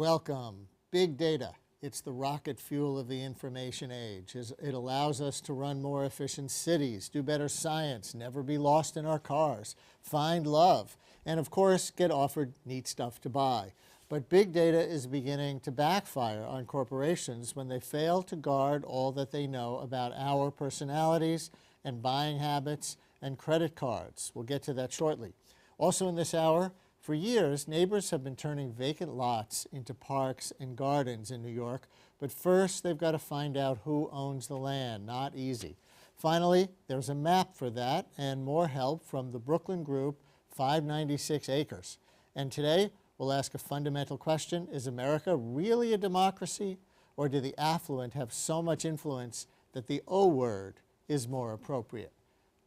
Welcome. Big data. It's the rocket fuel of the information age. It allows us to run more efficient cities, do better science, never be lost in our cars, find love, and of course, get offered neat stuff to buy. But big data is beginning to backfire on corporations when they fail to guard all that they know about our personalities and buying habits and credit cards. We'll get to that shortly. Also in this hour, for years, neighbors have been turning vacant lots into parks and gardens in New York, but first they've got to find out who owns the land. Not easy. Finally, there's a map for that and more help from the Brooklyn group 596 Acres. And today, we'll ask a fundamental question. Is America really a democracy, or do the affluent have so much influence that the O word is more appropriate?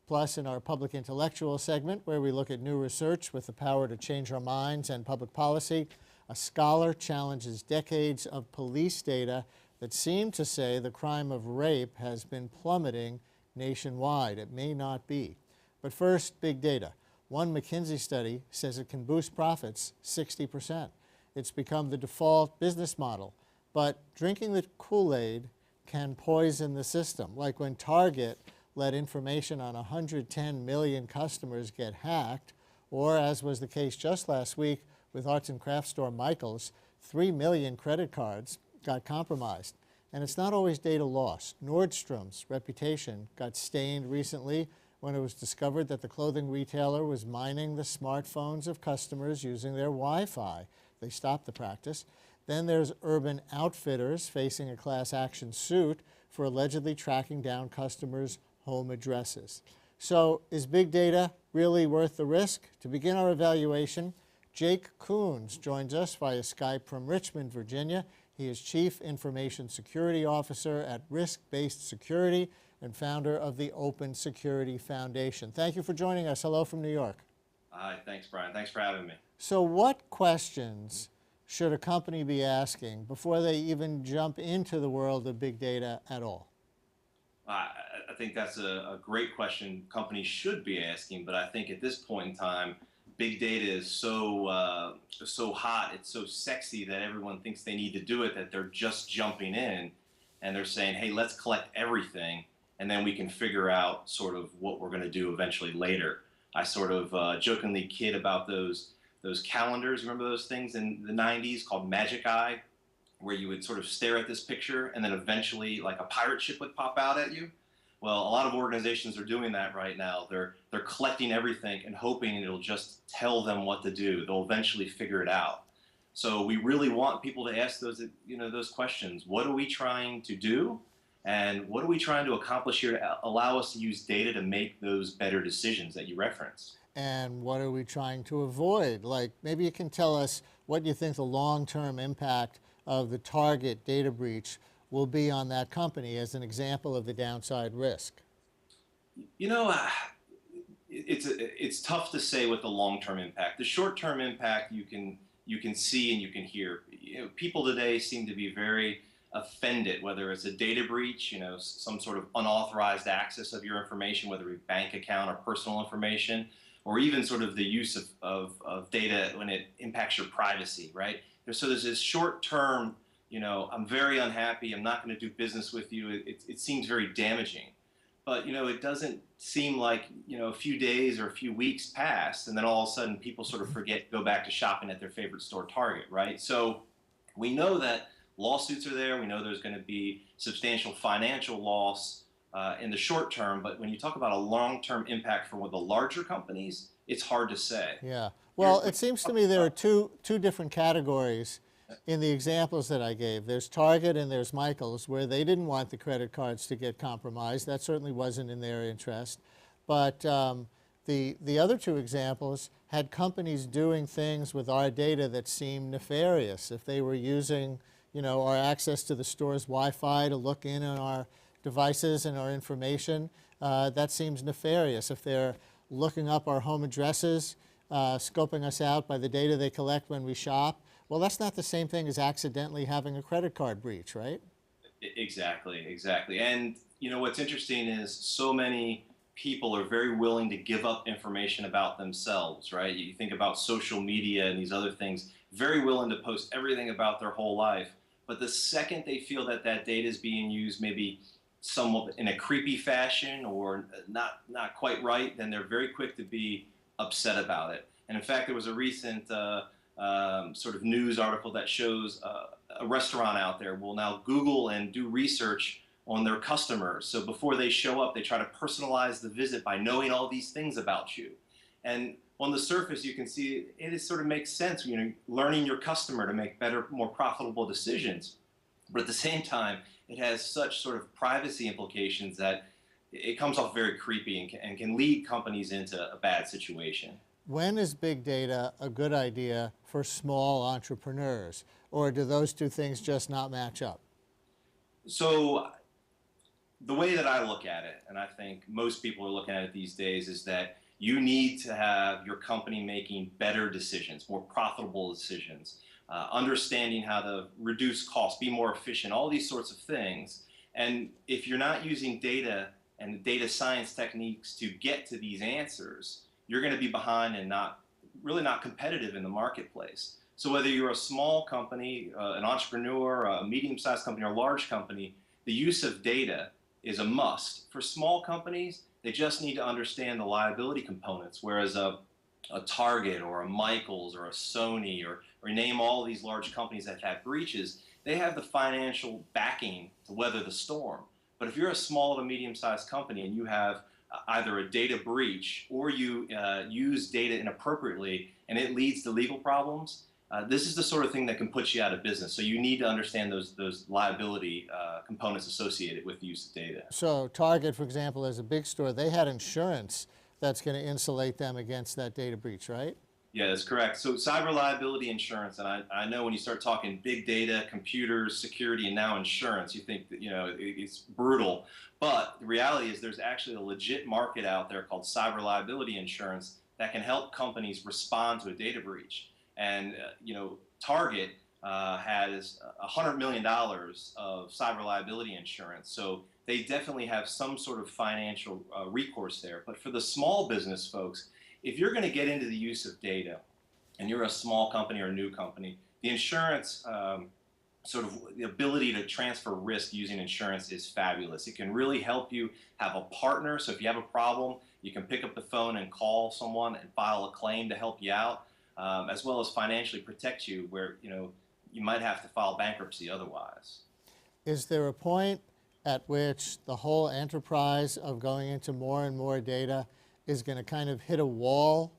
Plus, in our public intellectual segment, where we look at new research with the power to change our minds and public policy, a scholar challenges decades of police data that seem to say the crime of rape has been plummeting nationwide. It may not be. But first, big data. One McKinsey study says it can boost profits 60%. It's become the default business model. But drinking the Kool-Aid can poison the system, like when Target let information on 110 million customers get hacked, or as was the case just last week with arts and crafts store Michaels, 3 million credit cards got compromised. And it's not always data loss. Nordstrom's reputation got stained recently when it was discovered that the clothing retailer was mining the smartphones of customers using their Wi-Fi. They stopped the practice. Then there's Urban Outfitters facing a class action suit for allegedly tracking down customers' home addresses. So is big data really worth the risk? To begin our evaluation, Jake Kouns joins us via Skype from Richmond, Virginia. He is Chief Information Security Officer at Risk-Based Security and founder of the Open Security Foundation. Thank you for joining us. Hello from New York. Hi, thanks, Brian. Thanks for having me. So what questions should a company be asking before they even jump into the world of big data at all? I think that's a great question companies should be asking, but I think at this point in time, big data is so hot, it's so sexy that everyone thinks they need to do it, that they're just jumping in and they're saying, hey, let's collect everything and then we can figure out sort of what we're going to do eventually later. I sort of jokingly kid about those calendars. Remember those things in the 90s called Magic Eye, where you would sort of stare at this picture and then eventually like a pirate ship would pop out at you? Well, a lot of organizations are doing that right now. They're collecting everything and hoping it'll just tell them what to do. They'll eventually figure it out. So we really want people to ask those questions. What are we trying to do? And what are we trying to accomplish here to allow us to use data to make those better decisions that you referenced? And what are we trying to avoid? Like, maybe you can tell us what you think the long-term impact of the Target data breach will be on that company as an example of the downside risk. You know, it's tough to say what the long-term impact. The short-term impact you can see and you can hear. People today seem to be very offended, whether it's a data breach, some sort of unauthorized access of your information, whether it be bank account or personal information, or even sort of the use of data when it impacts your privacy, right? So there's this short-term, I'm very unhappy, I'm not going to do business with you. It seems very damaging. But, it doesn't seem like, a few days or a few weeks pass, and then all of a sudden people sort of forget, go back to shopping at their favorite store, Target, right? So we know that lawsuits are there. We know there's going to be substantial financial loss in the short term. But when you talk about a long-term impact for the larger companies, it's hard to say. Yeah. Well, it seems to me there are two different categories in the examples that I gave. There's Target and there's Michaels, where they didn't want the credit cards to get compromised. That certainly wasn't in their interest. But the other two examples had companies doing things with our data that seemed nefarious. If they were using, our access to the store's Wi-Fi to look in on our devices and our information, that seems nefarious. If they're looking up our home addresses, scoping us out by the data they collect when we shop, well, that's not the same thing as accidentally having a credit card breach, right? Exactly. And, what's interesting is so many people are very willing to give up information about themselves, right? You think about social media and these other things, very willing to post everything about their whole life. But the second they feel that that data is being used maybe somewhat in a creepy fashion or not quite right, then they're very quick to be upset about it. And in fact, there was a recent sort of news article that shows a restaurant out there will now Google and do research on their customers. So before they show up, they try to personalize the visit by knowing all these things about you. And on the surface, you can see it sort of makes sense, you know, learning your customer to make better, more profitable decisions. But at the same time, it has such sort of privacy implications that it comes off very creepy and can lead companies into a bad situation. When is big data a good idea for small entrepreneurs, or do those two things just not match up? So the way that I look at it, and I think most people are looking at it these days, is that you need to have your company making better decisions, more profitable decisions, understanding how to reduce costs, be more efficient, all these sorts of things. And if you're not using data and data science techniques to get to these answers, you're going to be behind and really not competitive in the marketplace. So whether you're a small company, an entrepreneur, a medium-sized company, or a large company, the use of data is a must. For small companies, they just need to understand the liability components, whereas a Target or a Michaels or a Sony or name all these large companies that have breaches, they have the financial backing to weather the storm. But if you're a small to medium-sized company and you have either a data breach or you use data inappropriately and it leads to legal problems, this is the sort of thing that can put you out of business. So you need to understand those liability components associated with the use of data. So Target, for example, as a big store, they had insurance that's going to insulate them against that data breach, right? Yeah, that's correct. So cyber liability insurance, and I know when you start talking big data, computers, security, and now insurance, you think that, you know, it's brutal. But the reality is there's actually a legit market out there called cyber liability insurance that can help companies respond to a data breach. And you know, Target has $100 million of cyber liability insurance, so they definitely have some sort of financial recourse there. But for the small business folks, if you're going to get into the use of data, and you're a small company or a new company, the insurance sort of the ability to transfer risk using insurance is fabulous. It can really help you have a partner. So if you have a problem, you can pick up the phone and call someone and file a claim to help you out. As well as financially protect you where, you know, you might have to file bankruptcy otherwise. Is there a point at which the whole enterprise of going into more and more data is going to kind of hit a wall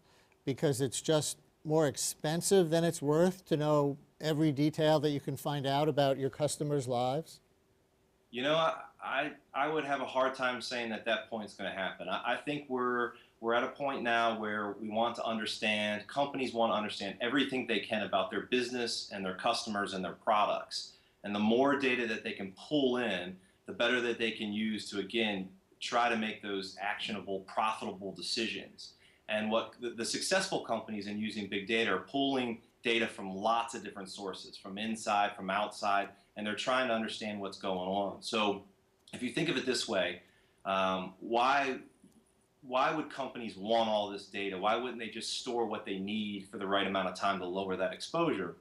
because it's just more expensive than it's worth to know every detail that you can find out about your customers' lives? You know, I would have a hard time saying that point's going to happen. I think we're at a point now where we want to understand, companies want to understand everything they can about their business and their customers and their products. And the more data that they can pull in, the better that they can use to, again, try to make those actionable, profitable decisions. And what the successful companies in using big data are pulling data from lots of different sources, from inside, from outside, and they're trying to understand what's going on. So if you think of it this way, why would companies want all this data? Why wouldn't they just store what they need for the right amount of time to lower that exposure?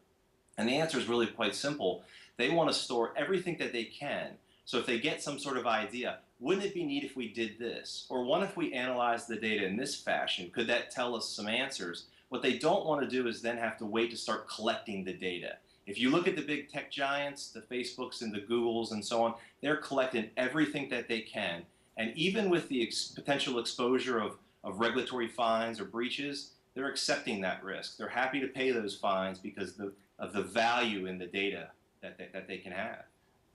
And the answer is really quite simple. They want to store everything that they can. So if they get some sort of idea, wouldn't it be neat if we did this? Or what if we analyzed the data in this fashion? Could that tell us some answers? What they don't want to do is then have to wait to start collecting the data. If you look at the big tech giants, the Facebooks and the Googles and so on, they're collecting everything that they can. And even with the potential exposure of regulatory fines or breaches, they're accepting that risk. They're happy to pay those fines because of the value in the data that they can have.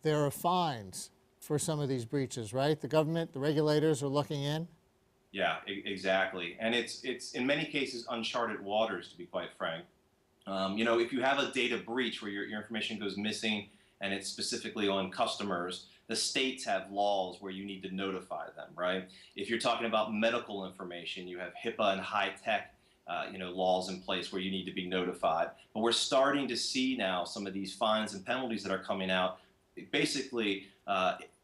There are fines for some of these breaches, right? The government, the regulators are looking in? Yeah, exactly. And it's in many cases uncharted waters, to be quite frank. You know, if you have a data breach where your information goes missing and it's specifically on customers, the states have laws where you need to notify them, right? If you're talking about medical information, you have HIPAA and high-tech laws in place where you need to be notified. But we're starting to see now some of these fines and penalties that are coming out. Basically,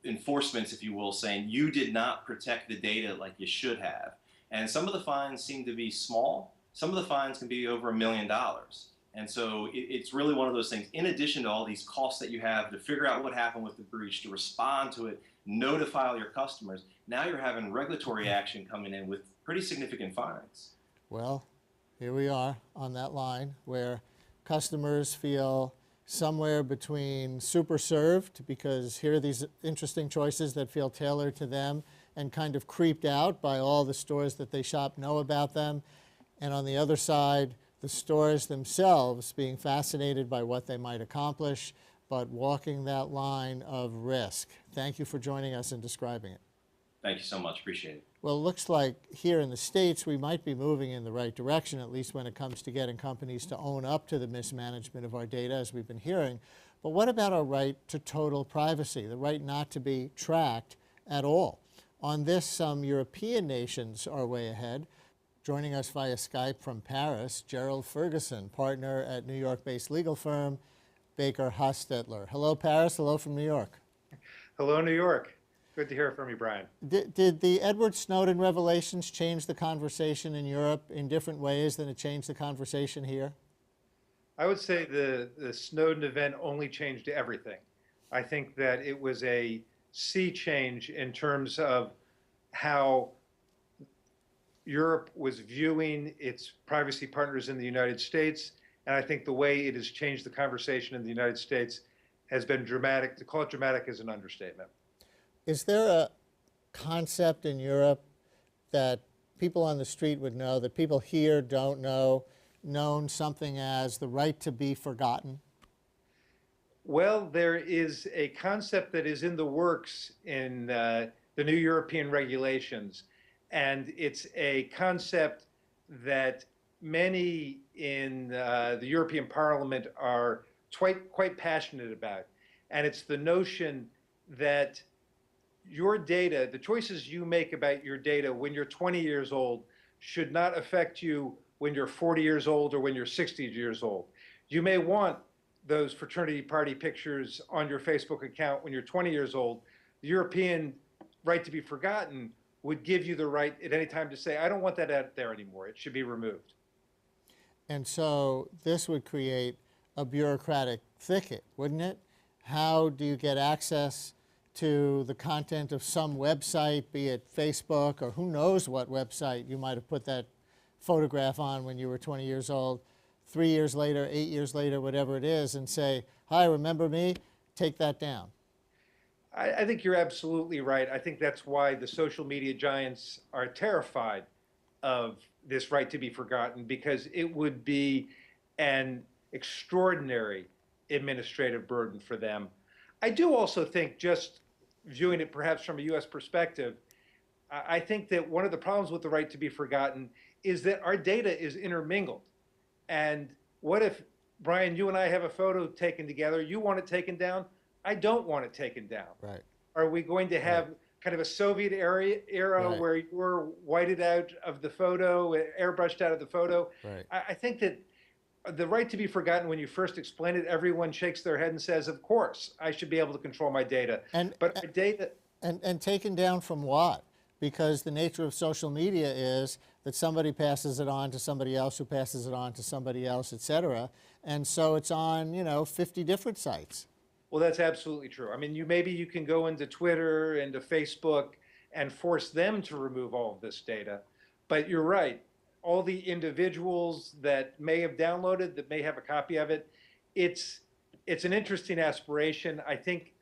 enforcements, if you will, saying you did not protect the data like you should have. And some of the fines seem to be small. Some of the fines can be over $1 million. And so it's really one of those things, in addition to all these costs that you have to figure out what happened with the breach, to respond to it, notify all your customers. Now you're having regulatory action coming in with pretty significant fines. Well, here we are on that line where customers feel somewhere between super served because here are these interesting choices that feel tailored to them, and kind of creeped out by all the stores that they shop know about them. And on the other side, the stores themselves being fascinated by what they might accomplish, but walking that line of risk. Thank you for joining us and describing it. Thank you so much. Appreciate it. Well, it looks like here in the States, we might be moving in the right direction, at least when it comes to getting companies to own up to the mismanagement of our data, as we've been hearing. But what about our right to total privacy, the right not to be tracked at all? On this, some European nations are way ahead. Joining us via Skype from Paris, Gerald Ferguson, partner at New York-based legal firm BakerHostetler. Hello, Paris. Hello from New York. Hello, New York. Good to hear from you, Brian. Did the Edward Snowden revelations change the conversation in Europe in different ways than it changed the conversation here? I would say the Snowden event only changed everything. I think that it was a sea change in terms of how Europe was viewing its privacy partners in the United States. And I think the way it has changed the conversation in the United States has been dramatic. To call it dramatic is an understatement. Is there a concept in Europe that people on the street would know, that people here don't know, known something as the right to be forgotten? Well, there is a concept that is in the works in the new European regulations. And it's a concept that many in the European Parliament are quite passionate about. And it's the notion that your data, the choices you make about your data when you're 20 years old, should not affect you when you're 40 years old or when you're 60 years old. You may want those fraternity party pictures on your Facebook account when you're 20 years old. The European right to be forgotten would give you the right at any time to say, I don't want that out there anymore. It should be removed. And so this would create a bureaucratic thicket, wouldn't it? How do you get access to the content of some website, be it Facebook or who knows what website you might have put that photograph on when you were 20 years old, 3 years later, 8 years later, whatever it is, and say, hi, remember me? Take that down. I think you're absolutely right. I think that's why the social media giants are terrified of this right to be forgotten, because it would be an extraordinary administrative burden for them. I do also think, just viewing it perhaps from a U.S. perspective, I think that one of the problems with the right to be forgotten is that our data is intermingled. And what if, Brian, you and I have a photo taken together, you want it taken down, I don't want it taken down. Right. Are we going to have kind of a Soviet era Right. where you were whited out of the photo, airbrushed out of the photo? Right. I think that the right to be forgotten, when you first explain it, everyone shakes their head and says, of course, I should be able to control my data. But our data... And taken down from what? Because the nature of social media is that somebody passes it on to somebody else who passes it on to somebody else, et cetera. And so it's on, 50 different sites. Well, that's absolutely true. I mean, maybe you can go into Twitter, into Facebook, and force them to remove all of this data. But you're right. All the individuals that may have downloaded, that may have a copy of it, it's an interesting aspiration. I think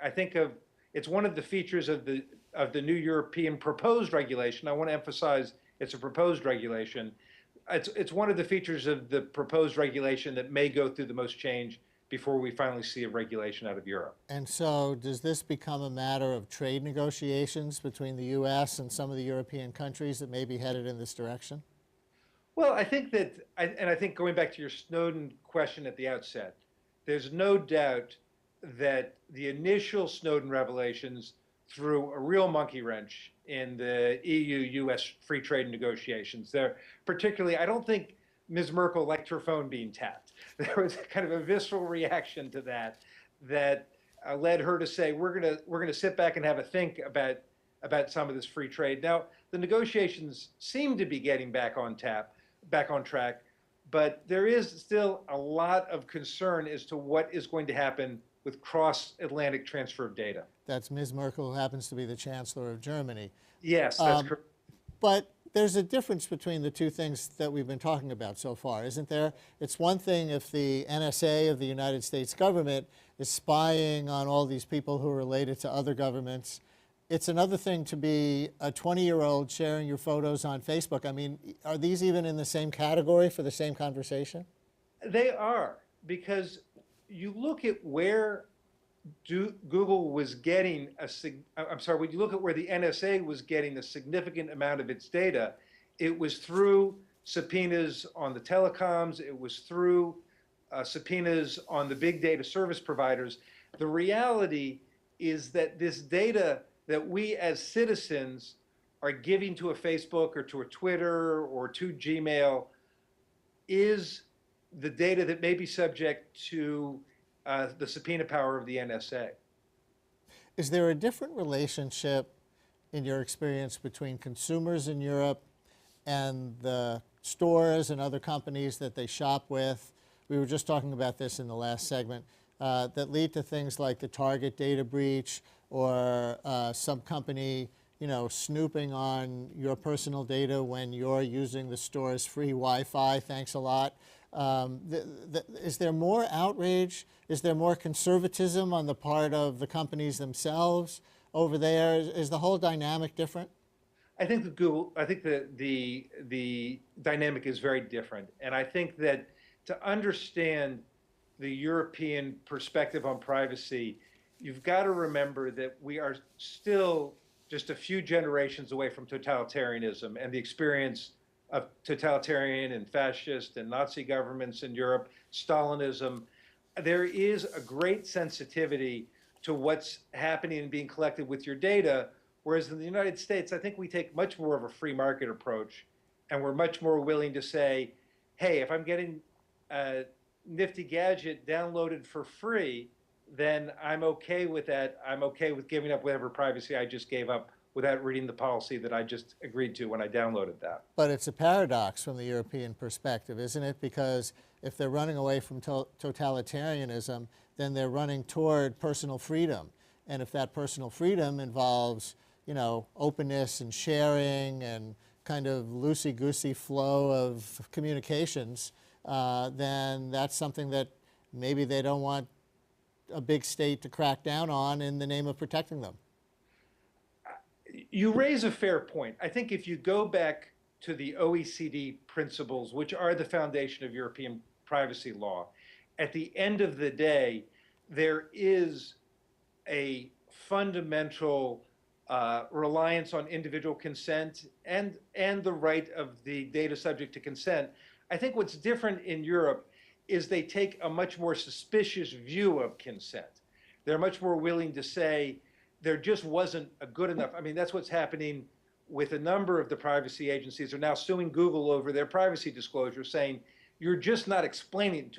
it's one of the features of the new European proposed regulation. I want to emphasize it's a proposed regulation. It's one of the features of the proposed regulation that may go through the most change before we finally see a regulation out of Europe. And so does this become a matter of trade negotiations between the U.S. and some of the European countries that may be headed in this direction? Well, I think that, and I think going back to your Snowden question at the outset, there's no doubt that the initial Snowden revelations threw a real monkey wrench in the EU-US free trade negotiations. Particularly, I don't think Ms. Merkel liked her phone being tapped. There was kind of a visceral reaction to that led her to say, we're gonna sit back and have a think about some of this free trade. Now, the negotiations seem to be getting back on track, but there is still a lot of concern as to what is going to happen with cross-Atlantic transfer of data. That's Ms. Merkel, who happens to be the Chancellor of Germany. Yes, that's correct. But there's a difference between the two things that we've been talking about so far, isn't there? It's one thing if the NSA of the United States government is spying on all these people who are related to other governments. It's another thing to be a 20-year-old sharing your photos on Facebook. I mean, are these even in the same category for the same conversation? They are, because you look at where Google was getting when you look at where the NSA was getting a significant amount of its data, it was through subpoenas on the telecoms, it was through subpoenas on the big data service providers. The reality is that this data that we as citizens are giving to a Facebook or to a Twitter or to Gmail is the data that may be subject to the subpoena power of the NSA. Is there a different relationship in your experience between consumers in Europe and the stores and other companies that they shop with? We were just talking about this in the last segment, that lead to things like the Target data breach or some company, snooping on your personal data when you're using the store's free Wi-Fi. Thanks a lot. Is there more outrage? Is there more conservatism on the part of the companies themselves over there? Is the whole dynamic different? I think the dynamic is very different, and I think that to understand the European perspective on privacy, you've got to remember that we are still just a few generations away from totalitarianism and the experience of totalitarian and fascist and Nazi governments in Europe, Stalinism. There is a great sensitivity to what's happening and being collected with your data, whereas in the United States, I think we take much more of a free market approach, and we're much more willing to say, hey, if I'm getting a nifty gadget downloaded for free, then I'm okay with that. I'm okay with giving up whatever privacy I just gave up without reading the policy that I just agreed to when I downloaded that. But it's a paradox from the European perspective, isn't it? Because if they're running away from totalitarianism, then they're running toward personal freedom. And if that personal freedom involves, openness and sharing and kind of loosey-goosey flow of communications, then that's something that maybe they don't want a big state to crack down on in the name of protecting them. You raise a fair point. I think if you go back to the OECD principles, which are the foundation of European privacy law, at the end of the day, there is a fundamental reliance on individual consent and the right of the data subject to consent. I think what's different in Europe is they take a much more suspicious view of consent. They're much more willing to say there just wasn't a good enough. I mean, that's what's happening with a number of the privacy agencies. They're now suing Google over their privacy disclosure, saying you're just not explaining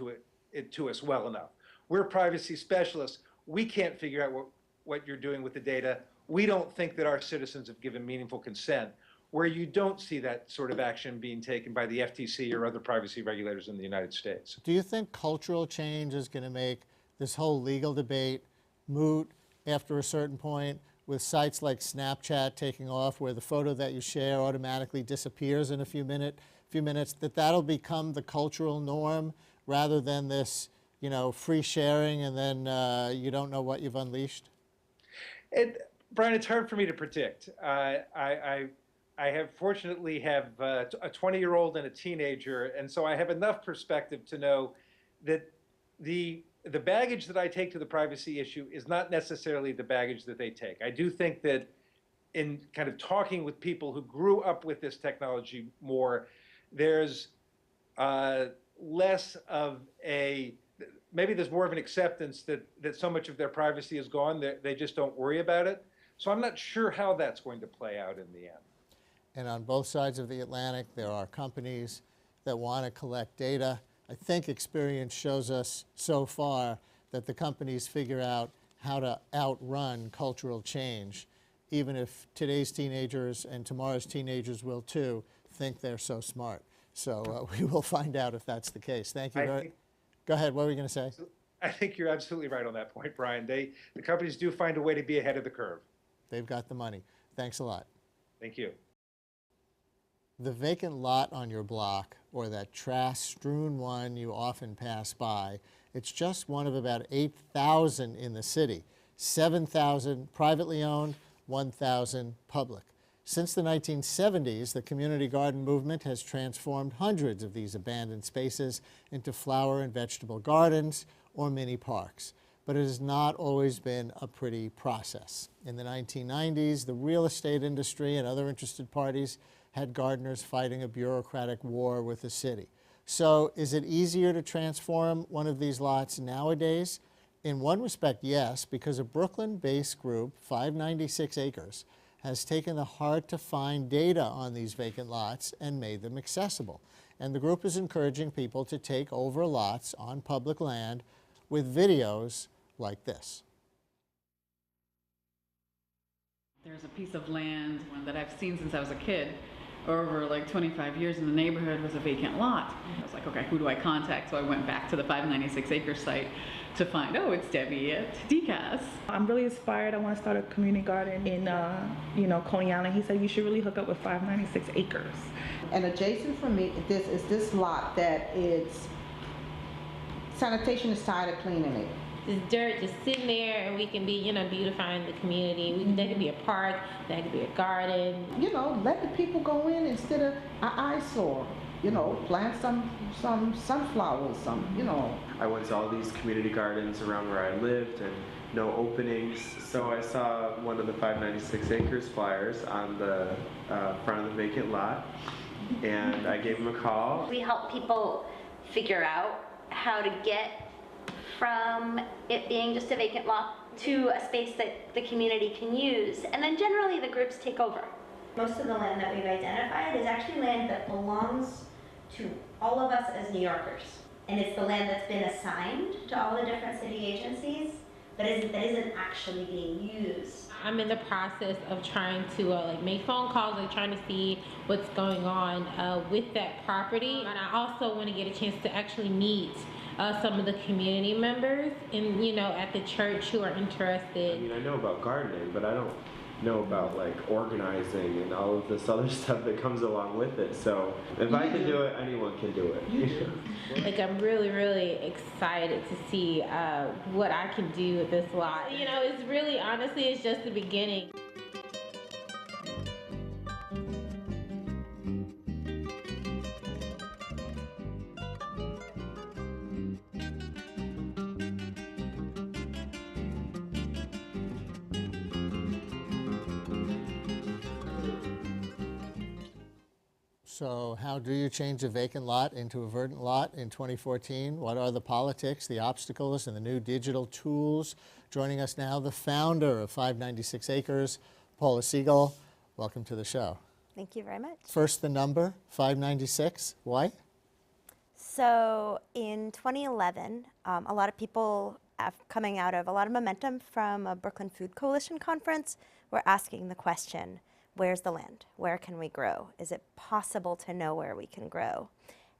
it to us well enough. We're privacy specialists. We can't figure out what you're doing with the data. We don't think that our citizens have given meaningful consent, where you don't see that sort of action being taken by the FTC or other privacy regulators in the United States. Do you think cultural change is going to make this whole legal debate moot after a certain point, with sites like Snapchat taking off, where the photo that you share automatically disappears in a few minutes, that'll become the cultural norm rather than this, free sharing and then you don't know what you've unleashed? Brian, it's hard for me to predict. I fortunately have a 20-year-old and a teenager, and so I have enough perspective to know that the baggage that I take to the privacy issue is not necessarily the baggage that they take. I do think that in kind of talking with people who grew up with this technology more, there's less of maybe there's more of an acceptance that so much of their privacy is gone, they just don't worry about it. So I'm not sure how that's going to play out in the end. And on both sides of the Atlantic, there are companies that want to collect data. I think experience shows us so far that the companies figure out how to outrun cultural change, even if today's teenagers and tomorrow's teenagers will too think they're so smart. So we will find out if that's the case. Thank you. Go ahead, what were you going to say? I think you're absolutely right on that point, Brian. The companies do find a way to be ahead of the curve. They've got the money. Thanks a lot. Thank you. The vacant lot on your block, or that trash-strewn one you often pass by, it's just one of about 8,000 in the city. 7,000 privately owned, 1,000 public. Since the 1970s, the community garden movement has transformed hundreds of these abandoned spaces into flower and vegetable gardens or mini parks. But it has not always been a pretty process. In the 1990s, the real estate industry and other interested parties had gardeners fighting a bureaucratic war with the city. So is it easier to transform one of these lots nowadays? In one respect, yes, because a Brooklyn-based group, 596 Acres, has taken the hard-to-find data on these vacant lots and made them accessible. And the group is encouraging people to take over lots on public land with videos like this. There's a piece of land that I've seen since I was a kid. Over like 25 years in the neighborhood was a vacant lot. I was like, okay, who do I contact? So I went back to the 596 Acre site to find, oh, it's Debbie at DCAS. I'm really inspired. I want to start a community garden in, Coney Island. He said you should really hook up with 596 Acres. And adjacent from me, this lot that is, sanitation is tired of cleaning it. This dirt just sitting there, and we can be, beautifying the community. That could be a park, that could be a garden. Let the people go in instead of an eyesore. Plant some sunflowers, I went to all these community gardens around where I lived and no openings. So I saw one of the 596 Acres flyers on the front of the vacant lot, and I gave them a call. We help people figure out how to get from it being just a vacant lot to a space that the community can use, and then generally the groups take over. Most of the land that we've identified is actually land that belongs to all of us as New Yorkers, and it's the land that's been assigned to all the different city agencies, but that isn't actually being used. I'm in the process of trying to make phone calls, trying to see what's going on with that property, and I also want to get a chance to actually meet some of the community members at the church who are interested. I know about gardening, but I don't know about organizing and all of this other stuff that comes along with it. So if I can do it, anyone can do it. I'm really, really excited to see what I can do with this lot. It's really, honestly, it's just the beginning. So how do you change a vacant lot into a verdant lot in 2014? What are the politics, the obstacles, and the new digital tools? Joining us now, the founder of 596 Acres, Paula Segal. Welcome to the show. Thank you very much. First, the number, 596. Why? So in 2011, a lot of people coming out of a lot of momentum from a Brooklyn Food Coalition conference were asking the question, where's the land? Where can we grow? Is it possible to know where we can grow?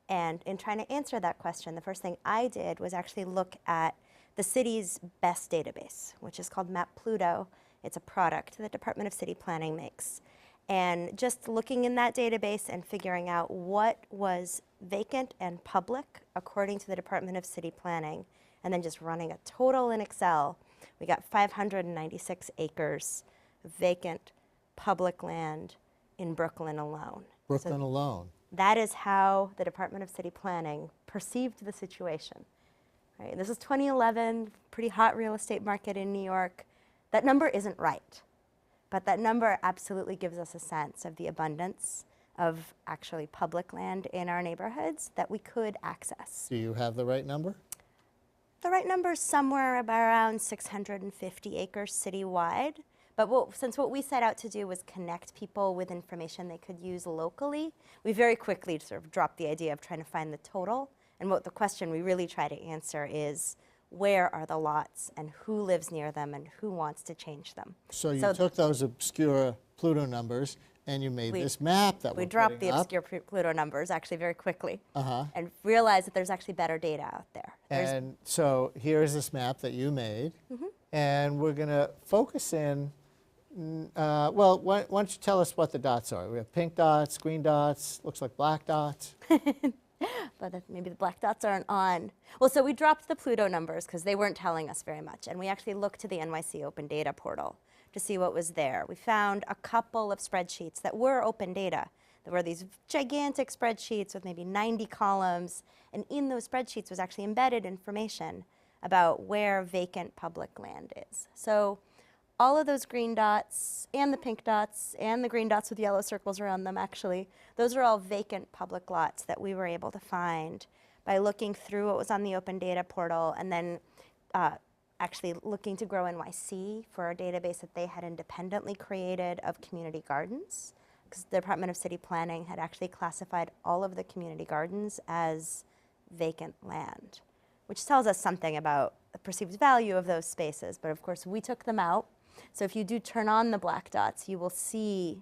And in trying to answer that question, the first thing I did was actually look at the city's best database, which is called Map Pluto. It's a product the Department of City Planning makes. And just looking in that database and figuring out what was vacant and public according to the Department of City Planning, and then just running a total in Excel, we got 596 acres vacant public land in Brooklyn alone. Brooklyn alone. That is how the Department of City Planning perceived the situation. Right? This is 2011, pretty hot real estate market in New York. That number isn't right, but that number absolutely gives us a sense of the abundance of actually public land in our neighborhoods that we could access. Do you have the right number? The right number is somewhere around 650 acres citywide. But since what we set out to do was connect people with information they could use locally, we very quickly sort of dropped the idea of trying to find the total. And what the question we really try to answer is, where are the lots and who lives near them and who wants to change them. So you took those obscure Pluto numbers and you made this map that we dropped the obscure Pluto numbers actually very quickly and realized that there's actually better data out there. And so here's this map that you made, and we're going to focus in. Well, why don't you tell us what the dots are? We have pink dots, green dots, looks like black dots. But maybe the black dots aren't on. Well, so we dropped the Pluto numbers because they weren't telling us very much, and we actually looked to the NYC Open Data portal to see what was there. We found a couple of spreadsheets that were open data. There were these gigantic spreadsheets with maybe 90 columns, and in those spreadsheets was actually embedded information about where vacant public land is. So all of those green dots and the pink dots and the green dots with yellow circles around them, actually, those are all vacant public lots that we were able to find by looking through what was on the open data portal and then actually looking to Grow NYC for a database that they had independently created of community gardens, because the Department of City Planning had actually classified all of the community gardens as vacant land, which tells us something about the perceived value of those spaces. But of course, we took them out. So if you do turn on the black dots, you will see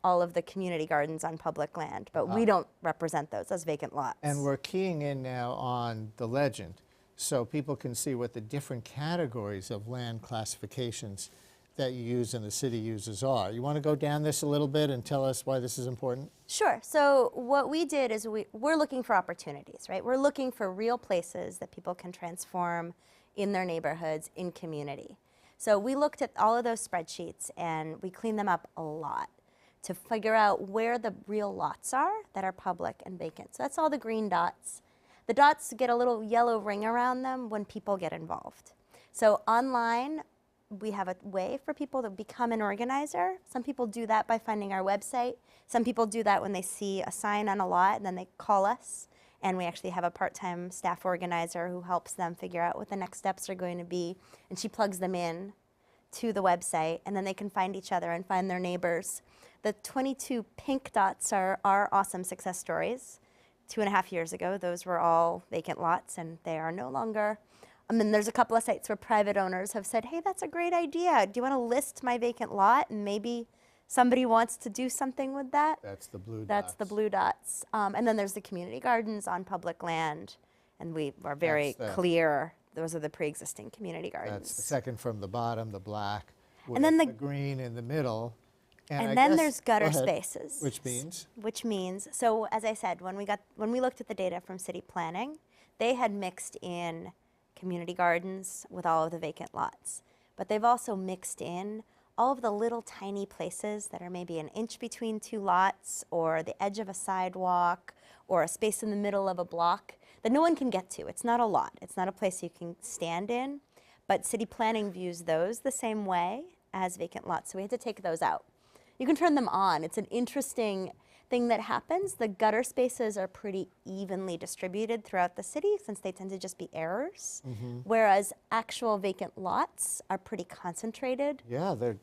all of the community gardens on public land, but we don't represent those as vacant lots. And we're keying in now on the legend, so people can see what the different categories of land classifications that you use and the city uses are. You want to go down this a little bit and tell us why this is important? Sure. So what we did is we're looking for opportunities, right? We're looking for real places that people can transform in their neighborhoods, in community. So we looked at all of those spreadsheets and we cleaned them up a lot to figure out where the real lots are that are public and vacant. So that's all the green dots. The dots get a little yellow ring around them when people get involved. So online, we have a way for people to become an organizer. Some people do that by finding our website. Some people do that when they see a sign on a lot and then they call us. And we actually have a part-time staff organizer who helps them figure out what the next steps are going to be. And she plugs them in to the website, and then they can find each other and find their neighbors. The 22 pink dots are our awesome success stories. 2.5 years ago, those were all vacant lots, and they are no longer. And there's a couple of sites where private owners have said, hey, that's a great idea. Do you want to list my vacant lot? And maybe somebody wants to do something with that. That's the blue dots. That's the blue dots. And then there's the community gardens on public land, and we are very clear. Those are the pre-existing community gardens. That's the second from the bottom, the black, with and then the green in the middle. And then there's gutter spaces. Which means? Which means, so as I said, when we looked at the data from city planning, they had mixed in community gardens with all of the vacant lots. But they've also mixed in all of the little tiny places that are maybe an inch between two lots or the edge of a sidewalk or a space in the middle of a block that no one can get to. It's not a lot. It's not a place you can stand in. But city planning views those the same way as vacant lots, so we had to take those out. You can turn them on. It's an interesting thing that happens. The gutter spaces are pretty evenly distributed throughout the city since they tend to just be errors, whereas actual vacant lots are pretty concentrated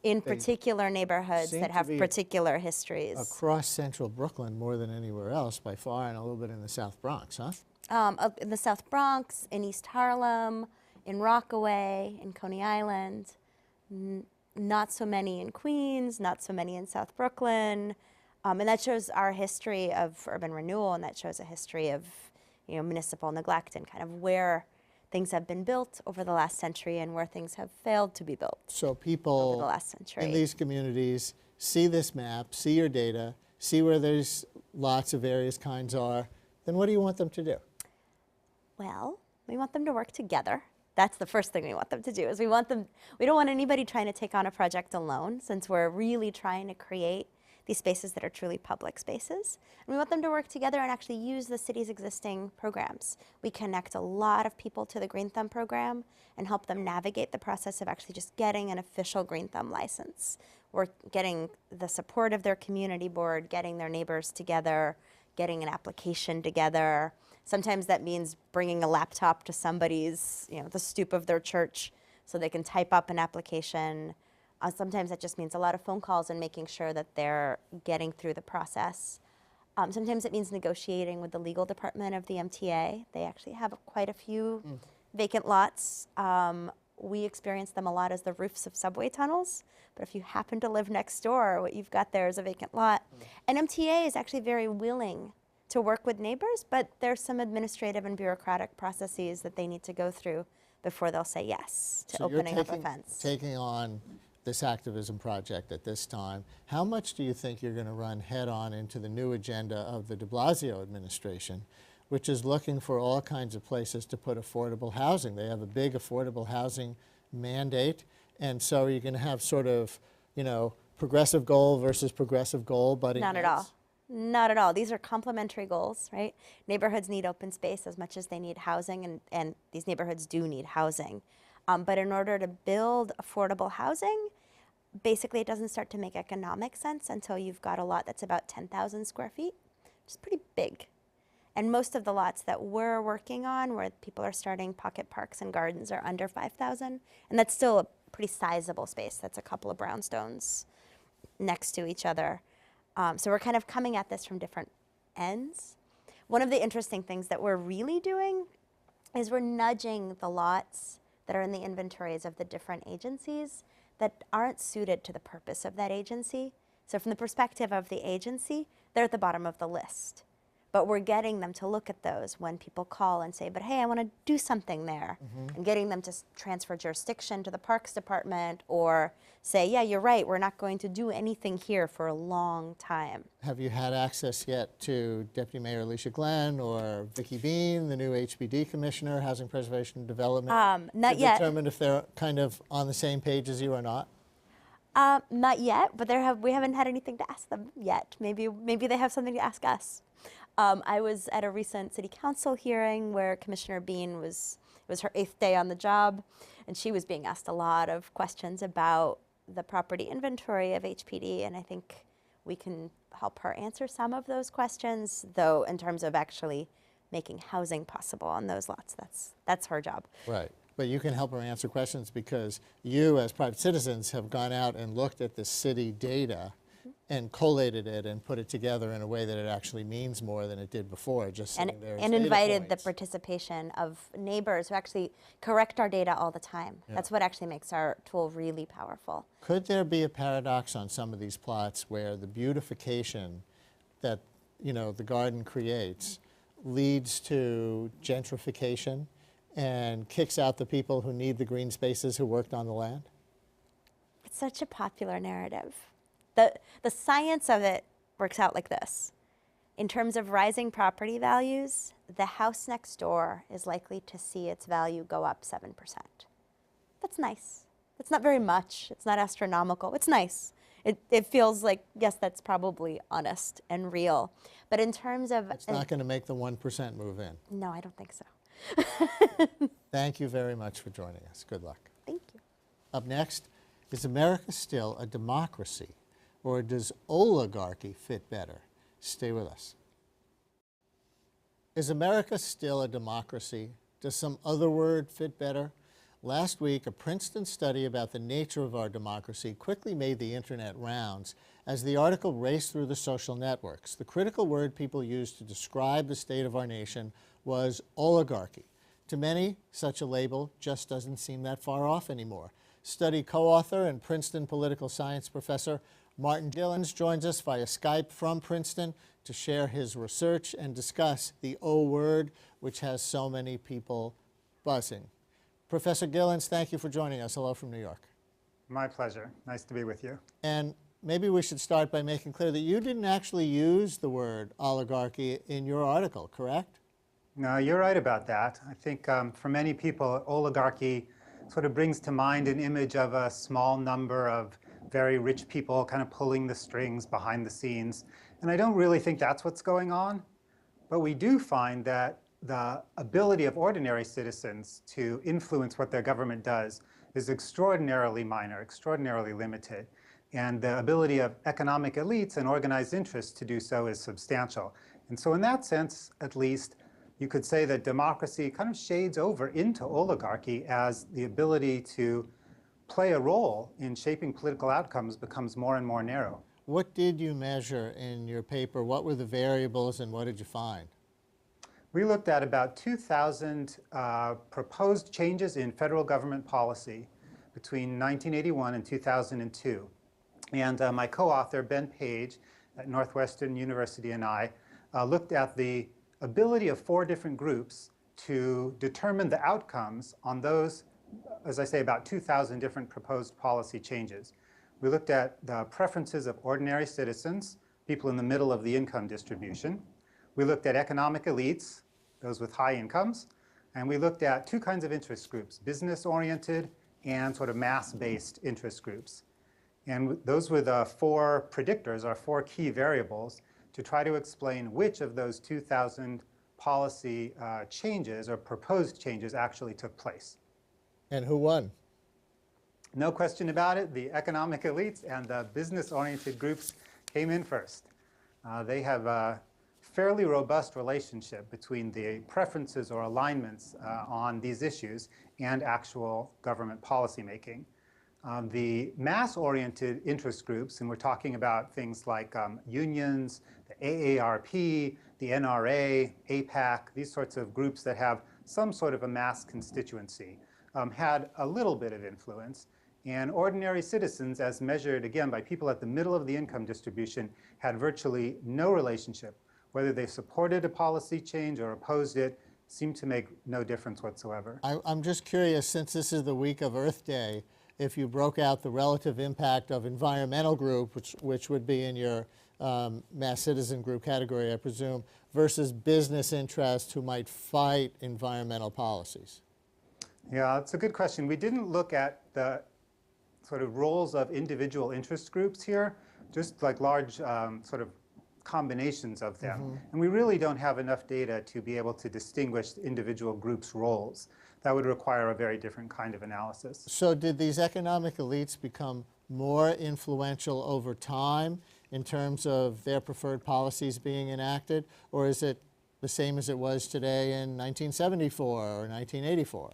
in particular neighborhoods that have particular histories. Across central Brooklyn more than anywhere else by far, and a little bit in the South Bronx, huh? In the South Bronx, in East Harlem, in Rockaway, in Coney Island, not so many in Queens, not so many in South Brooklyn. And that shows our history of urban renewal, and that shows a history of municipal neglect and kind of where things have been built over the last century and where things have failed to be built so people over the last century. In these communities see this map, see your data, see where there's lots of various kinds are, then what do you want them to do? Well, we want them to work together. That's the first thing we want them to do, is we don't want anybody trying to take on a project alone, since we're really trying to create these spaces that are truly public spaces. And we want them to work together and actually use the city's existing programs. We connect a lot of people to the Green Thumb program and help them navigate the process of actually just getting an official Green Thumb license. We're getting the support of their community board, getting their neighbors together, getting an application together. Sometimes that means bringing a laptop to somebody's, the stoop of their church so they can type up an application. Sometimes that just means a lot of phone calls and making sure that they're getting through the process. Sometimes it means negotiating with the legal department of the MTA. They actually have quite a few Vacant lots, we experience them a lot as the roofs of subway tunnels. But if you happen to live next door, what you've got there is a vacant lot. And MTA is actually very willing to work with neighbors, but there's some administrative and bureaucratic processes that they need to go through before they'll say yes to opening up a fence. Taking on this activism project at this time, how much do you think you're going to run head on into the new agenda of the de Blasio administration, which is looking for all kinds of places to put affordable housing? They have a big affordable housing mandate, and so you're going to have sort of, you know, progressive goal versus progressive goal, but Not at all. Not at all. These are complementary goals, right? Neighborhoods need open space as much as they need housing, and these neighborhoods do need housing. But in order to build affordable housing, basically it doesn't start to make economic sense until you've got a lot that's about 10,000 square feet, which is pretty big. And most of the lots that we're working on, where people are starting pocket parks and gardens, are under 5,000. And that's still a pretty sizable space. That's a couple of brownstones next to each other. So we're kind of coming at this from different ends. One of the interesting things that we're really doing is we're nudging the lots that are in the inventories of the different agencies that aren't suited to the purpose of that agency. So from the perspective of the agency, they're at the bottom of the list. But we're getting them to look at those when people call and say, but hey, I want to do something there. And getting them to transfer jurisdiction to the Parks Department, or say, yeah, you're right, we're not going to do anything here for a long time. Have you had access yet to Deputy Mayor Alicia Glenn or Vicki Bean, the new HPD Commissioner, Housing Preservation and Development? Not to yet. determine if they're kind of on the same page as you or not? Not yet, but we haven't had anything to ask them yet. Maybe they have something to ask us. I was at a recent city council hearing where Commissioner Bean it was her 8th day on the job, and she was being asked a lot of questions about the property inventory of HPD, and I think we can help her answer some of those questions, though in terms of actually making housing possible on those lots, that's her job. Right. But you can help her answer questions because you, as private citizens, have gone out and looked at the city data and collated it and put it together in a way that it actually means more than it did before, just sitting there as and data invited the points. participation of neighbors who actually correct our data all the time. Yeah. That's what actually makes our tool really powerful. Could there be a paradox on some of these plots where the beautification that, you know, the garden creates leads to gentrification and kicks out the people who need the green spaces who worked on the land? It's such a popular narrative. The science of it works out like this. In terms of rising property values, the house next door is likely to see its value go up 7%. That's nice. It's not very much. It's not astronomical. It's nice. It feels like, yes, that's probably honest and real. But in terms of... It's not going to make the 1% move in. No, I don't think so. Thank you very much for joining us. Good luck. Thank you. Up next, is America still a democracy, or does oligarchy fit better? Stay with us. Is America still a democracy? Does some other word fit better? Last week, a Princeton study about the nature of our democracy quickly made the internet rounds as the article raced through the social networks. The critical word people used to describe the state of our nation was oligarchy. To many, such a label just doesn't seem that far off anymore. Study co-author and Princeton political science professor Martin Gilens joins us via Skype from Princeton to share his research and discuss the O word, which has so many people buzzing. Professor Gilens, thank you for joining us. Hello from New York. My pleasure. Nice to be with you. And maybe we should start by making clear that you didn't actually use the word oligarchy in your article, correct? No, you're right about that. I think for many people, oligarchy sort of brings to mind an image of a small number of very rich people kind of pulling the strings behind the scenes. And I don't really think that's what's going on. But we do find that the ability of ordinary citizens to influence what their government does is extraordinarily minor, extraordinarily limited. And the ability of economic elites and organized interests to do so is substantial. And so in that sense, at least, you could say that democracy kind of shades over into oligarchy as the ability to play a role in shaping political outcomes becomes more and more narrow. What did you measure in your paper? What were the variables and what did you find? We looked at about 2,000 proposed changes in federal government policy between 1981 and 2002. And my co-author, Ben Page, at Northwestern University, and I looked at the ability of 4 different groups to determine the outcomes on those, as I say, about 2,000 different proposed policy changes. We looked at the preferences of ordinary citizens, people in the middle of the income distribution. We looked at economic elites, those with high incomes. And we looked at 2 kinds of interest groups, business-oriented and sort of mass-based interest groups. And those were the 4 predictors, or 4 key variables, to try to explain which of those 2,000 policy changes or proposed changes actually took place. And who won? No question about it, the economic elites and the business-oriented groups came in first. They have a fairly robust relationship between the preferences or alignments on these issues and actual government policymaking. The mass-oriented interest groups, and we're talking about things like unions, the AARP, the NRA, APAC, these sorts of groups that have some sort of a mass constituency, had a little bit of influence. And ordinary citizens, as measured, again, by people at the middle of the income distribution, had virtually no relationship. Whether they supported a policy change or opposed it seemed to make no difference whatsoever. I'm just curious, since this is the week of Earth Day, if you broke out the relative impact of environmental group, which would be in your mass citizen group category, I presume, versus business interests who might fight environmental policies. Yeah, that's a good question. We didn't look at the sort of roles of individual interest groups here, just like large sort of combinations of them. And we really don't have enough data to be able to distinguish individual groups' roles. That would require a very different kind of analysis. So did these economic elites become more influential over time in terms of their preferred policies being enacted, or is it the same as it was today in 1974 or 1984?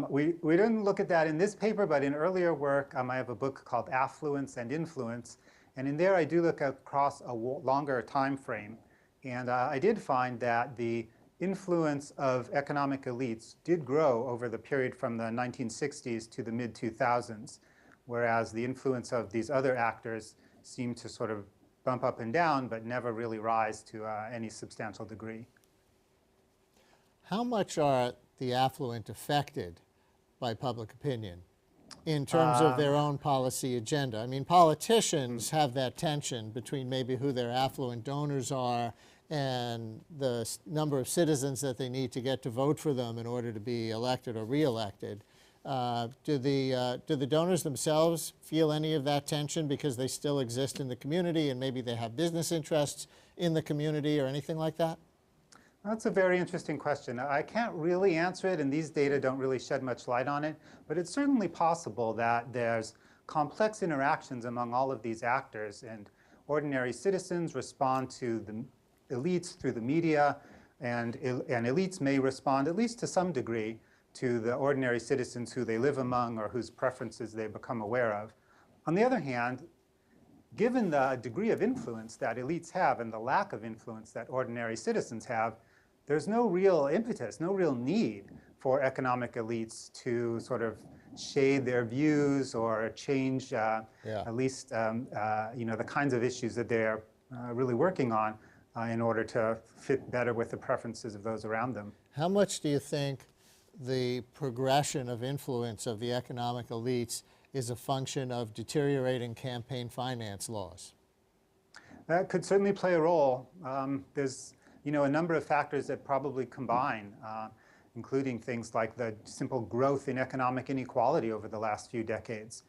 We didn't look at that in this paper, but in earlier work, I have a book called Affluence and Influence. And in there, I do look across a longer time frame. And I did find that the influence of economic elites did grow over the period from the 1960s to the mid-2000s, whereas the influence of these other actors seemed to sort of bump up and down, but never really rise to any substantial degree. How much are the affluent affected by public opinion in terms of their own policy agenda? I mean, politicians have that tension between maybe who their affluent donors are and the number of citizens that they need to get to vote for them in order to be elected or re-elected. Do the donors themselves feel any of that tension because they still exist in the community and maybe they have business interests in the community or anything like that? That's a very interesting question. I can't really answer it, and these data don't really shed much light on it, but it's certainly possible that there's complex interactions among all of these actors, and ordinary citizens respond to the elites through the media, and elites may respond, at least to some degree, to the ordinary citizens who they live among or whose preferences they become aware of. On the other hand, given the degree of influence that elites have and the lack of influence that ordinary citizens have, there's no real impetus, no real need for economic elites to sort of shade their views or change at least the kinds of issues that they're really working on in order to fit better with the preferences of those around them. How much do you think the progression of influence of the economic elites is a function of deteriorating campaign finance laws? That could certainly play a role. There's a number of factors that probably combine, including things like the simple growth in economic inequality over the last few decades.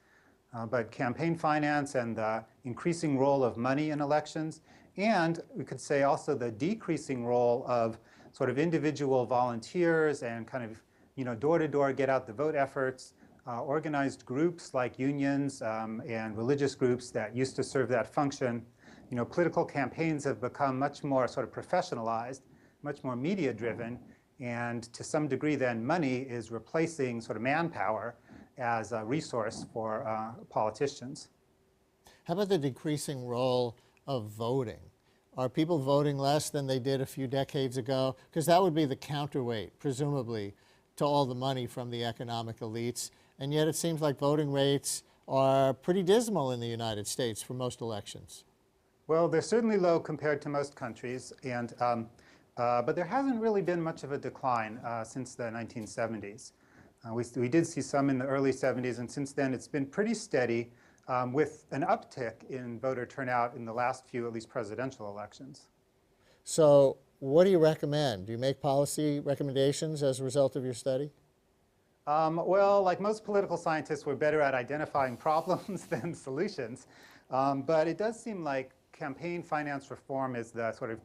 But campaign finance and the increasing role of money in elections, and we could say also the decreasing role of sort of individual volunteers and kind of door-to-door get-out-the-vote efforts, organized groups like unions and religious groups that used to serve that function. Political campaigns have become much more sort of professionalized, much more media-driven, and to some degree then money is replacing sort of manpower as a resource for politicians. How about the decreasing role of voting? Are people voting less than they did a few decades ago? Because that would be the counterweight, presumably, to all the money from the economic elites. And yet it seems like voting rates are pretty dismal in the United States for most elections. Well, they're certainly low compared to most countries, and but there hasn't really been much of a decline since the 1970s. We did see some in the early 70s, and since then it's been pretty steady, with an uptick in voter turnout in the last few, at least, presidential elections. So what do you recommend? Do you make policy recommendations as a result of your study? Well, like most political scientists, we're better at identifying problems than solutions. But it does seem like campaign finance reform is the sort of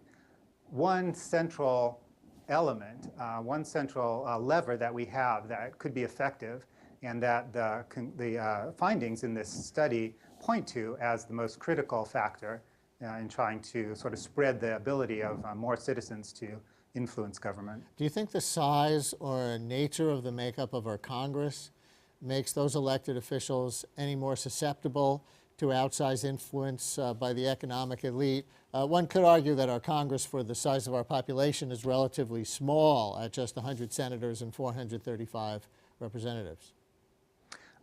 one central element, one central lever that we have that could be effective, and that the findings in this study point to as the most critical factor in trying to sort of spread the ability of more citizens to influence government. Do you think the size or nature of the makeup of our Congress makes those elected officials any more susceptible to outsized influence by the economic elite? One could argue that our Congress, for the size of our population, is relatively small at just 100 senators and 435 representatives.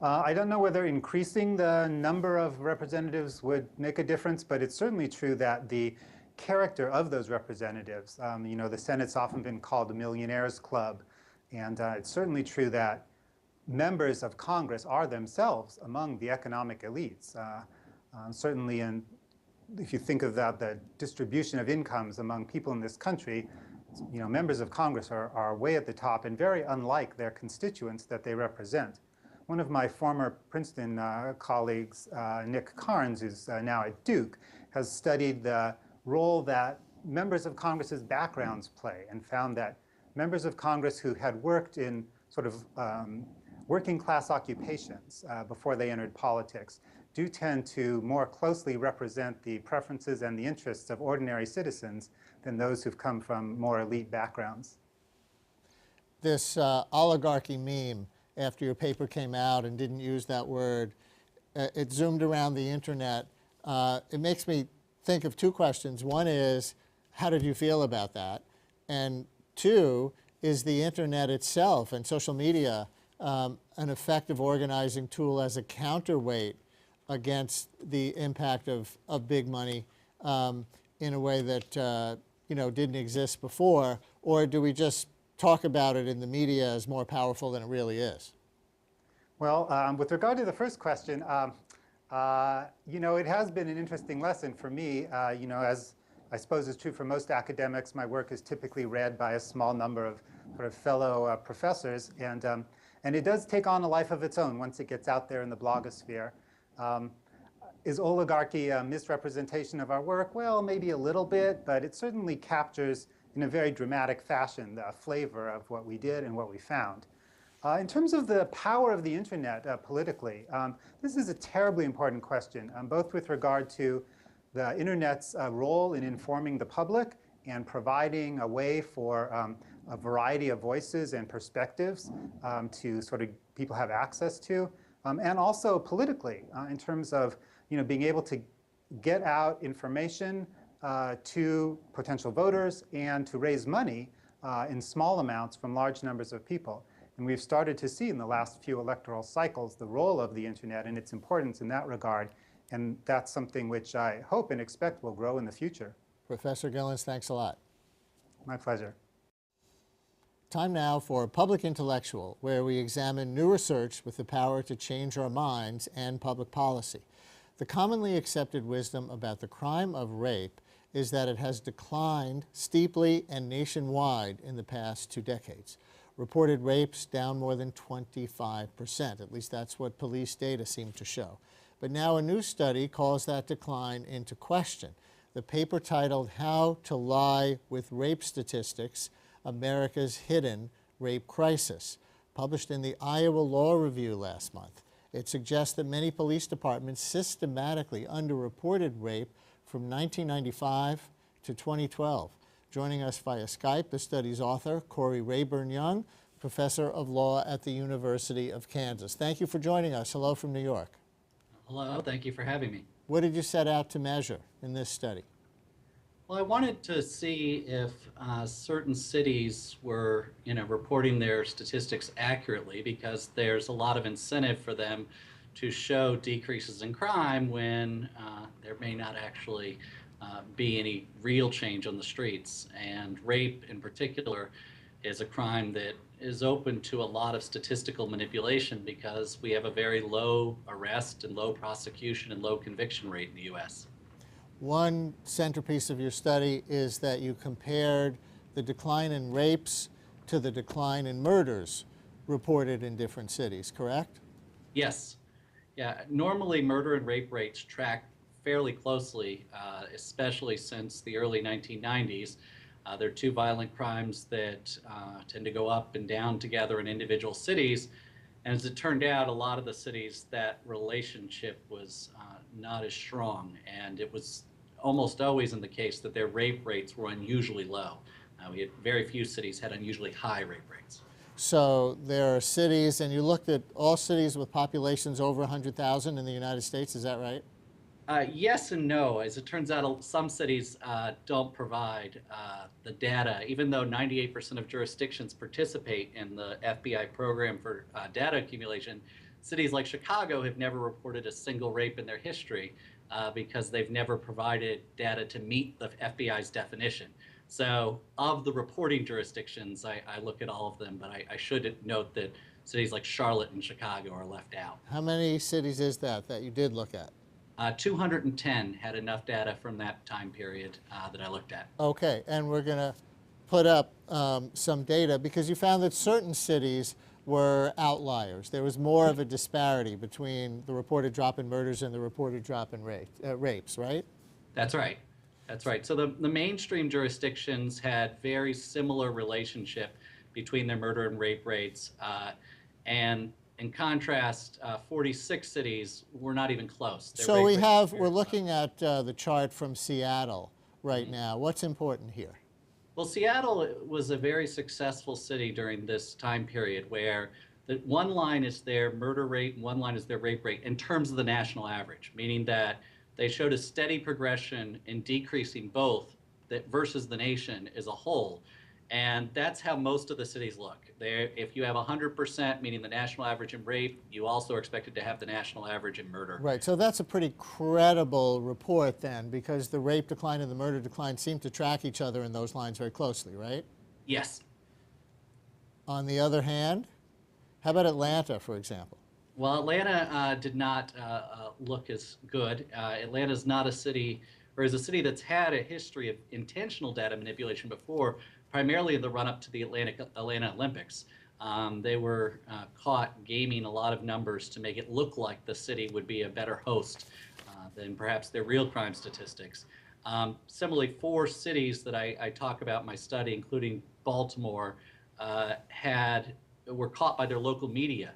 I don't know whether increasing the number of representatives would make a difference, but it's certainly true that the character of those representatives, you know, the Senate's often been called a millionaires club, and it's certainly true that members of Congress are themselves among the economic elites. Certainly, if you think of that, the distribution of incomes among people in this country, you know, members of Congress are way at the top and very unlike their constituents that they represent. One of my former Princeton colleagues, Nick Kouns, who's now at Duke, has studied the role that members of Congress's backgrounds play, and found that members of Congress who had worked in sort of working class occupations before they entered politics do tend to more closely represent the preferences and the interests of ordinary citizens than those who've come from more elite backgrounds. This oligarchy meme, after your paper came out and didn't use that word, it zoomed around the internet. It makes me think of two questions. One is, how did you feel about that? And two, is the internet itself and social media an effective organizing tool as a counterweight against the impact of big money in a way that you know, didn't exist before? Or do we just talk about it in the media as more powerful than it really is? Well, with regard to the first question, you know, it has been an interesting lesson for me. You know, as I suppose is true for most academics, my work is typically read by a small number of sort of fellow professors, and it does take on a life of its own once it gets out there in the blogosphere. Is oligarchy a misrepresentation of our work? Well, maybe a little bit, but it certainly captures in a very dramatic fashion the flavor of what we did and what we found. In terms of the power of the internet politically, this is a terribly important question, both with regard to the internet's role in informing the public and providing a way for a variety of voices and perspectives to sort of people have access to, and also politically in terms of, you know, being able to get out information to potential voters and to raise money in small amounts from large numbers of people. And we've started to see in the last few electoral cycles the role of the internet and its importance in that regard. And that's something which I hope and expect will grow in the future. Professor Gilens, thanks a lot. My pleasure. Time now for Public Intellectual, where we examine new research with the power to change our minds and public policy. The commonly accepted wisdom about the crime of rape is that it has declined steeply and nationwide in the past 2 decades. Reported rapes down more than 25%. At least that's what police data seem to show. But now a new study calls that decline into question. The paper titled "How to Lie with Rape Statistics, America's Hidden Rape Crisis," published in the Iowa Law Review last month. It suggests that many police departments systematically underreported rape from 1995 to 2012. Joining us via Skype, the study's author, Corey Rayburn-Young, professor of law at the University of Kansas. Thank you for joining us. Hello from New York. Hello, thank you for having me. What did you set out to measure in this study? Well, I wanted to see if certain cities were, reporting their statistics accurately, because there's a lot of incentive for them to show decreases in crime when there may not actually be any real change on the streets. And rape, in particular, is a crime that is open to a lot of statistical manipulation because we have a very low arrest and low prosecution and low conviction rate in the U.S. One centerpiece of your study is that you compared the decline in rapes to the decline in murders reported in different cities, correct? Yes. Yeah. Normally, murder and rape rates track fairly closely, especially since the early 1990s. They're two violent crimes that tend to go up and down together in individual cities. And as it turned out, a lot of the cities, that relationship was not as strong. And it was almost always in the case that their rape rates were unusually low. We had very few cities had unusually high rape rates. So there are cities, and you looked at all cities with populations over 100,000 in the United States, is that right? Yes and no. As it turns out, some cities don't provide the data, even though 98% of jurisdictions participate in the FBI program for data accumulation. Cities like Chicago have never reported a single rape in their history because they've never provided data to meet the FBI's definition. So of the reporting jurisdictions, I look at all of them, but I should note that cities like Charlotte and Chicago are left out. How many cities is that you did look at? 210 had enough data from that time period that I looked at. Okay, and we're going to put up some data because you found that certain cities were outliers. There was more of a disparity between the reported drop in murders and the reported drop in rapes, right? That's right. That's right. So the mainstream jurisdictions had very similar relationship between their murder and rape rates. And in contrast, 46 cities were not even close. So we're looking at the chart from Seattle right now. What's important here? Well, Seattle was a very successful city during this time period where one line is their murder rate and one line is their rape rate in terms of the national average, meaning that they showed a steady progression in decreasing both versus the nation as a whole. And that's how most of the cities look. If you have 100%, meaning the national average in rape, you also are expected to have the national average in murder. Right, so that's a pretty credible report then, because the rape decline and the murder decline seem to track each other in those lines very closely, right? Yes. On the other hand, how about Atlanta, for example? Well, Atlanta did not look as good. Atlanta is not a city, or is a city that's had a history of intentional data manipulation before, primarily in the run-up to the Atlanta Olympics. They were caught gaming a lot of numbers to make it look like the city would be a better host than perhaps their real crime statistics. Similarly, 4 cities that I talk about in my study, including Baltimore, were caught by their local media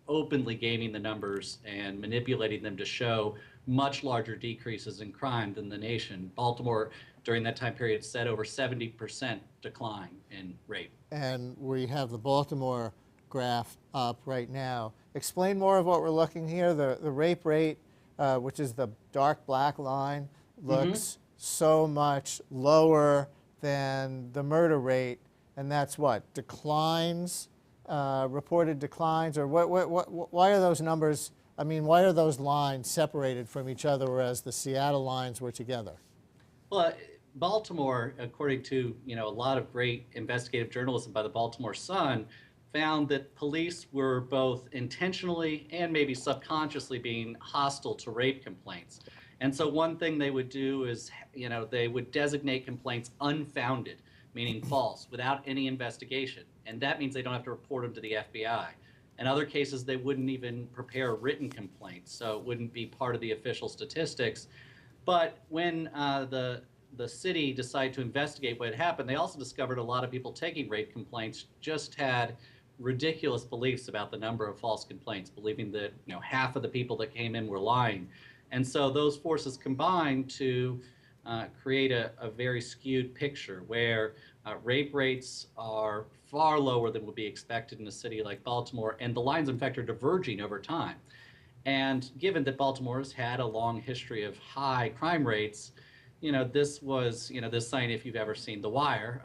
openly gaming the numbers and manipulating them to show much larger decreases in crime than the nation. Baltimore, during that time period, said over 70% decline in rape. And we have the Baltimore graph up right now. Explain more of what we're looking here. The rape rate, which is the dark black line, looks so much lower than the murder rate, and that's what? Declines, reported declines, or why are those numbers, why are those lines separated from each other whereas the Seattle lines were together? Well, Baltimore, according to a lot of great investigative journalism by the Baltimore Sun, found that police were both intentionally and maybe subconsciously being hostile to rape complaints. And so one thing they would do is, they would designate complaints unfounded, meaning false, without any investigation. And that means they don't have to report them to the FBI. In other cases, they wouldn't even prepare a written complaint, so it wouldn't be part of the official statistics. But when the city decided to investigate what had happened, they also discovered a lot of people taking rape complaints just had ridiculous beliefs about the number of false complaints, believing that half of the people that came in were lying. And so those forces combined to create a very skewed picture where rape rates are far lower than would be expected in a city like Baltimore, and the lines, in fact, are diverging over time. And given that Baltimore has had a long history of high crime rates, this was, this sign, if you've ever seen The Wire,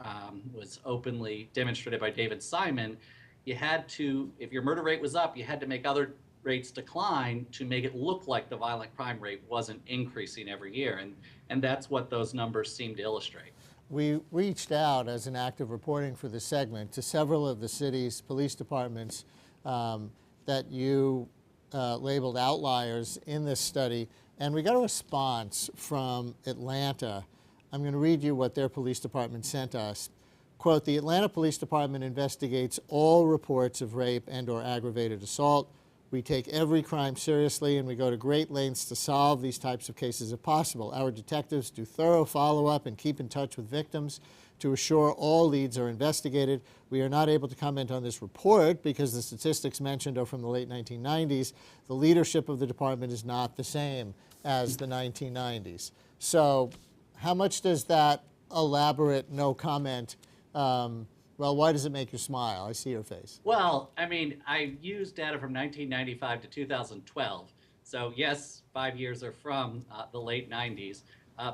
was openly demonstrated by David Simon. You had to, if your murder rate was up, you had to make other rates decline to make it look like the violent crime rate wasn't increasing every year. And that's what those numbers seem to illustrate. We reached out as an act of reporting for this segment to several of the city's police departments that you labeled outliers in this study, and we got a response from Atlanta. I'm going to read you what their police department sent us. Quote, "The Atlanta Police Department investigates all reports of rape and/or aggravated assault. We take every crime seriously, and we go to great lengths to solve these types of cases if possible. Our detectives do thorough follow-up and keep in touch with victims to assure all leads are investigated. We are not able to comment on this report because the statistics mentioned are from the late 1990s. The leadership of the department is not the same as the 1990s. So how much does that elaborate no comment, well, why does it make you smile? I see your face. Well, I mean, I used data from 1995 to 2012. So yes, 5 years are from the late 90s.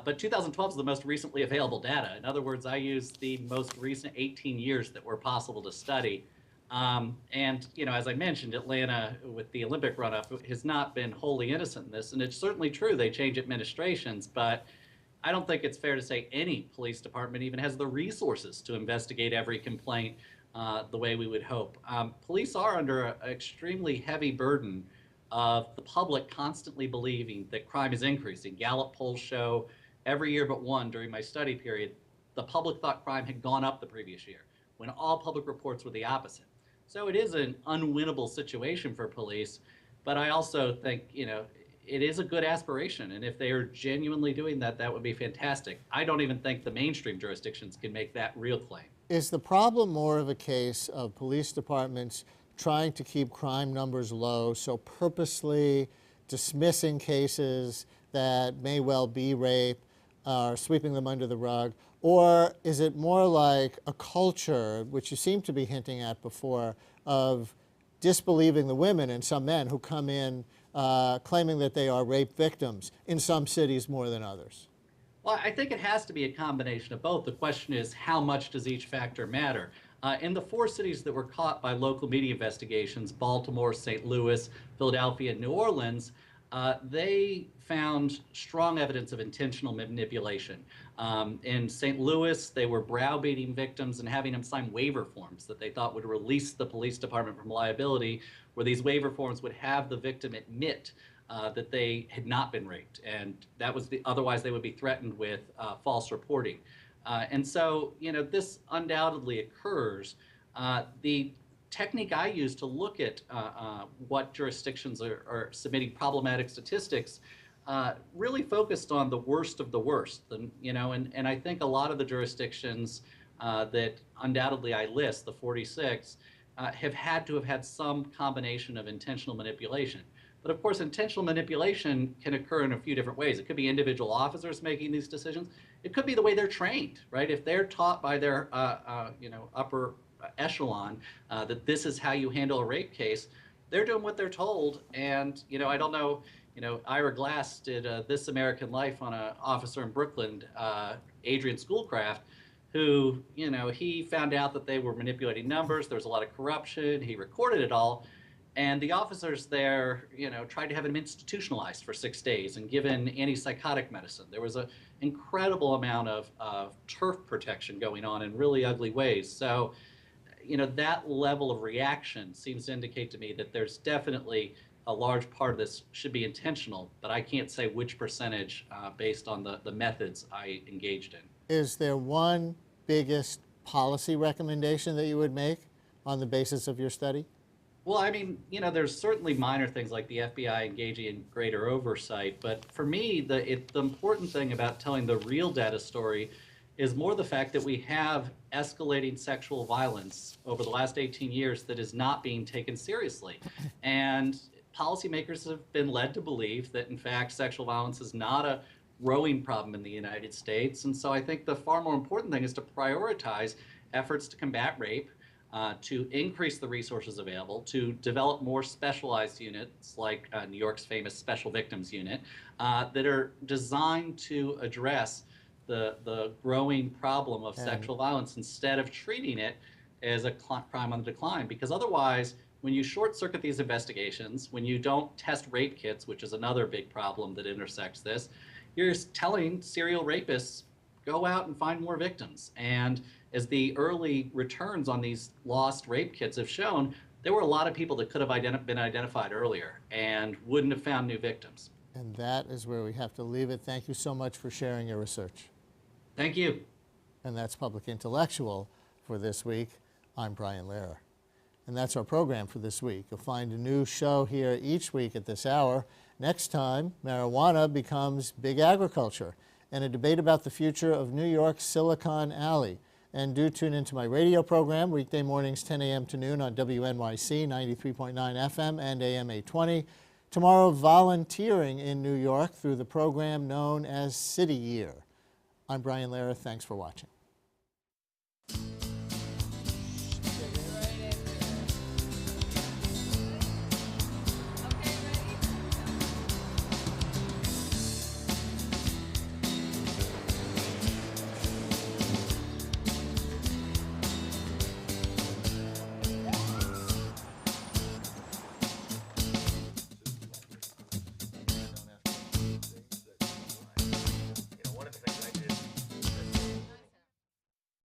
But 2012 is the most recently available data. In other words, I used the most recent 18 years that were possible to study. And, as I mentioned, Atlanta, with the Olympic run-up, has not been wholly innocent in this. And it's certainly true they change administrations, but I don't think it's fair to say any police department even has the resources to investigate every complaint the way we would hope. Police are under an extremely heavy burden of the public constantly believing that crime is increasing. Gallup polls show every year but one during my study period, the public thought crime had gone up the previous year, when all public reports were the opposite. So it is an unwinnable situation for police, but I also think, it is a good aspiration, and if they are genuinely doing that, that would be fantastic. I don't even think the mainstream jurisdictions can make that real claim. Is the problem more of a case of police departments trying to keep crime numbers low, so purposely dismissing cases that may well be rape or sweeping them under the rug? Or is it more like a culture, which you seem to be hinting at before, of disbelieving the women and some men who come in claiming that they are rape victims, in some cities more than others? Well, I think it has to be a combination of both. The question is, how much does each factor matter? In the 4 cities that were caught by local media investigations, Baltimore, St. Louis, Philadelphia, and New Orleans, they found strong evidence of intentional manipulation. In St. Louis, they were browbeating victims and having them sign waiver forms that they thought would release the police department from liability, where these waiver forms would have the victim admit that they had not been raped, and that was otherwise they would be threatened with false reporting. And so, this undoubtedly occurs. The technique I use to look at what jurisdictions are submitting problematic statistics really focused on the worst of the worst. And I think a lot of the jurisdictions that undoubtedly I list, the 46, have had some combination of intentional manipulation. But of course, intentional manipulation can occur in a few different ways. It could be individual officers making these decisions. It could be the way they're trained, right? If they're taught by their upper echelon that this is how you handle a rape case, they're doing what they're told. And I don't know. Ira Glass did This American Life on an officer in Brooklyn, Adrian Schoolcraft, who he found out that they were manipulating numbers. There was a lot of corruption. He recorded it all. And the officers there, tried to have him institutionalized for 6 days and given antipsychotic medicine. There was an incredible amount of turf protection going on in really ugly ways. So, that level of reaction seems to indicate to me that there's definitely a large part of this should be intentional, but I can't say which percentage based on the methods I engaged in. Is there one biggest policy recommendation that you would make on the basis of your study? Well, I mean, there's certainly minor things like the FBI engaging in greater oversight, but for me, the important thing about telling the real data story is more the fact that we have escalating sexual violence over the last 18 years that is not being taken seriously. And policymakers have been led to believe that, in fact, sexual violence is not a growing problem in the United States. And so I think the far more important thing is to prioritize efforts to combat rape, to increase the resources available, to develop more specialized units like New York's famous Special Victims Unit that are designed to address the growing problem of sexual violence instead of treating it as a crime on the decline. Because otherwise, when you short circuit these investigations, when you don't test rape kits, which is another big problem that intersects this, you're telling serial rapists, go out and find more victims. And as the early returns on these lost rape kits have shown, there were a lot of people that could have been identified earlier and wouldn't have found new victims. And that is where we have to leave it. Thank you so much for sharing your research. Thank you. And that's Public Intellectual for this week. I'm Brian Lehrer. And that's our program for this week. You'll find a new show here each week at this hour. Next time, marijuana becomes big agriculture, and a debate about the future of New York's Silicon Alley. And do tune into my radio program, weekday mornings 10 a.m. to noon on WNYC 93.9 FM and AM 820. Tomorrow, volunteering in New York through the program known as City Year. I'm Brian Lehrer. Thanks for watching.